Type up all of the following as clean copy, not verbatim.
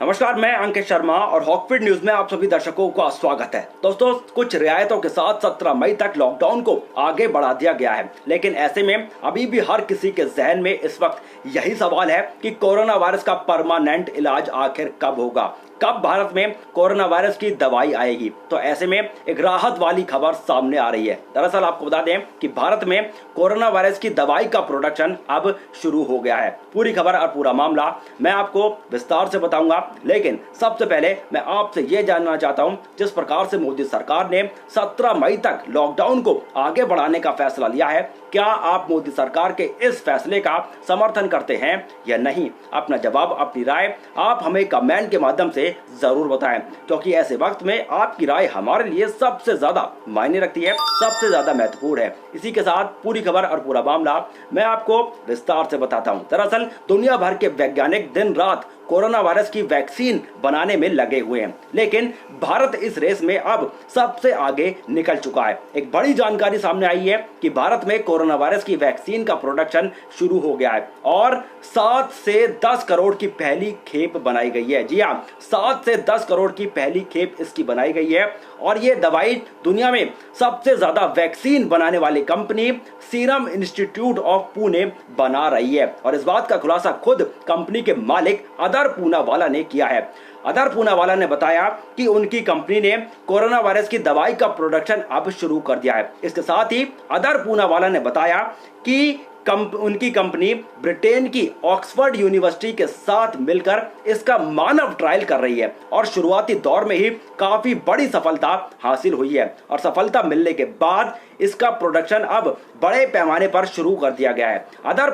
नमस्कार, मैं अंकित शर्मा और हॉकफिट न्यूज में आप सभी दर्शकों का स्वागत है। दोस्तों, कुछ रियायतों के साथ 17 मई तक लॉकडाउन को आगे बढ़ा दिया गया है, लेकिन ऐसे में अभी भी हर किसी के जहन में इस वक्त यही सवाल है कि कोरोना वायरस का परमानेंट इलाज आखिर कब होगा, कब भारत में कोरोना वायरस की दवाई आएगी। तो ऐसे में एक राहत वाली खबर सामने आ रही है। दरअसल आपको बता दें कि भारत में कोरोना वायरस की दवाई का प्रोडक्शन अब शुरू हो गया है। पूरी खबर और पूरा मामला मैं आपको विस्तार से बताऊंगा, लेकिन सबसे पहले मैं आपसे यह जानना चाहता हूं, जिस प्रकार से मोदी सरकार ने 17 मई तक लॉकडाउन को आगे बढ़ाने का फैसला लिया है, क्या आप मोदी सरकार के इस फैसले का समर्थन करते हैं या नहीं? अपना जवाब, अपनी राय आप हमें कमेंट के माध्यम से जरूर बताएं, क्योंकि ऐसे वक्त में आपकी राय हमारे लिए सबसे ज्यादा मायने रखती है, सबसे ज्यादा महत्वपूर्ण है। इसी के साथ पूरी खबर और पूरा मामला मैं आपको विस्तार से बताता हूं। दरअसल दुनिया भर के वैज्ञानिक दिन रात कोरोना वायरस की वैक्सीन बनाने में लगे हुए हैं, लेकिन भारत इस रेस में अब सबसे आगे निकल चुका है। एक बड़ी जानकारी सामने आई है कि भारत में कोरोना वायरस की वैक्सीन का प्रोडक्शन शुरू हो गया है और 7 से 10 करोड़ की पहली खेप बनाई गई है। जी हाँ, 7 से 10 करोड़ की पहली खेप इसकी बनाई गई है और ये दवाई दुनिया में सबसे ज्यादा वैक्सीन बनाने वाली company serum institute of Pune बना रही है। और इस बात का खुलासा खुद कंपनी के मालिक अदर पूनावाला ने किया है। अदर पूनावाला ने बताया कि उनकी कंपनी ने कोरोना वायरस की दवाई का प्रोडक्शन अब शुरू कर दिया है। इसके साथ ही अदर पूनावाला ने बताया कि उनकी कंपनी ब्रिटेन की ऑक्सफोर्ड यूनिवर्सिटी के साथ मिलकर इसका मानव ट्रायल कर रही है और शुरुआती दौर में ही काफी बड़ी सफलता हासिल हुई है और सफलता मिलने के बाद इसका प्रोडक्शन अब बड़े पैमाने पर शुरू कर दिया गया है। अदर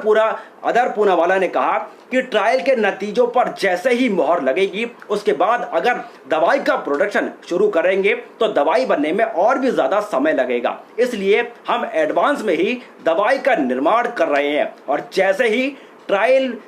पूनावाला ने कहा कि ट्रायल के नतीजों पर जैसे ही मोहर लगेगी, उसके बाद अगर दवाई का प्रोडक्शन शुरू करेंगे तो दवाई बनने में और भी ज्यादा समय लगेगा, इसलिए हम एडवांस में ही दवाई का निर्माण कर रहे हैं और जैसे ही ट्रायल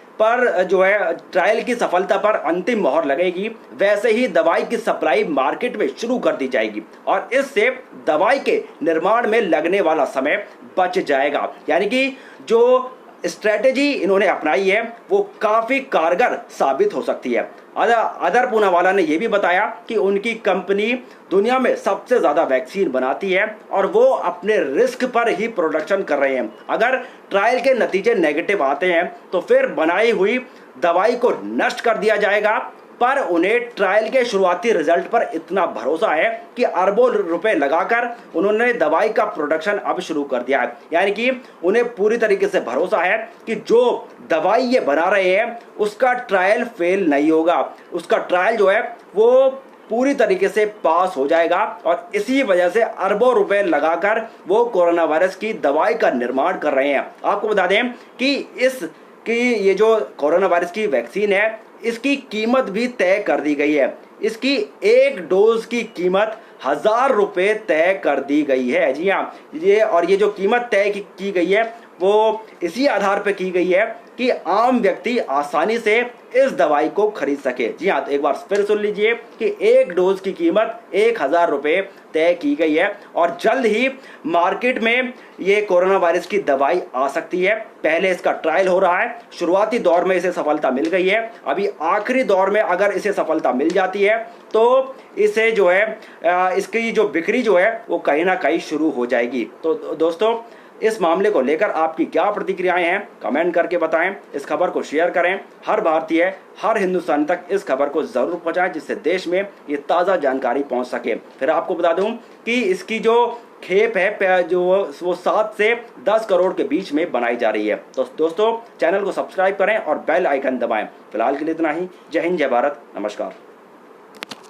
की सफलता पर अंतिम मोहर लगेगी, वैसे ही दवाई की सप्लाई मार्केट में शुरू कर दी जाएगी और इससे दवाई के निर्माण में लगने वाला समय बच जाएगा। यानी कि जो स्ट्रेटेजी इन्होंने अपनाई है वो काफी कारगर साबित हो सकती है। अदर पूनावाला ने यह भी बताया कि उनकी कंपनी दुनिया में सबसे ज्यादा वैक्सीन बनाती है और वो अपने रिस्क पर ही प्रोडक्शन कर रहे हैं। अगर ट्रायल के नतीजे नेगेटिव आते हैं तो फिर बनाई हुई दवाई को नष्ट कर दिया जाएगा, पर उन्हें ट्रायल के शुरुआती रिजल्ट पर इतना भरोसा है कि अरबों रुपए लगाकर उन्होंने दवाई का प्रोडक्शन अब शुरू कर दिया है। यानी कि उन्हें पूरी तरीके से भरोसा है कि जो दवाई ये बना रहे हैं उसका ट्रायल फेल नहीं होगा, उसका ट्रायल जो है वो पूरी तरीके से पास हो जाएगा और इसी वजह से अरबों रुपए लगाकर वो कोरोना वायरस की दवाई का निर्माण कर रहे हैं। आपको बता दें कि ये जो कोरोना वायरस की वैक्सीन है, इसकी कीमत भी तय कर दी गई है। इसकी एक डोज की कीमत 1000 रुपए तय कर दी गई है। जी हाँ, ये जो कीमत तय की गई है वो इसी आधार पर की गई है कि आम व्यक्ति आसानी से इस दवाई को खरीद सके। जी हाँ, तो एक बार फिर सुन लीजिए कि एक डोज की कीमत 1000 रुपए तय की गई है और जल्द ही मार्केट में ये कोरोना वायरस की दवाई आ सकती है। पहले इसका ट्रायल हो रहा है, शुरुआती दौर में इसे सफलता मिल गई है, अभी आखिरी दौर में अगर इसे सफलता मिल जाती है तो इसे जो है इसकी जो बिक्री जो है वो कहीं ना कहीं शुरू हो जाएगी। तो दोस्तों, इस मामले को लेकर आपकी क्या प्रतिक्रियाएं हैं, कमेंट करके बताएं। इस खबर को शेयर करें, हर भारतीय, हर हिंदुस्तानी तक इस खबर को जरूर पहुंचाएं, जिससे देश में ये ताज़ा जानकारी पहुंच सके। फिर आपको बता दूं कि इसकी जो खेप है जो वो 7 से 10 करोड़ के बीच में बनाई जा रही है। तो दोस्तों, चैनल को सब्सक्राइब करें और बेल आइकन दबाएं। फिलहाल के लिए इतना ही। जय हिंद, जय भारत, नमस्कार।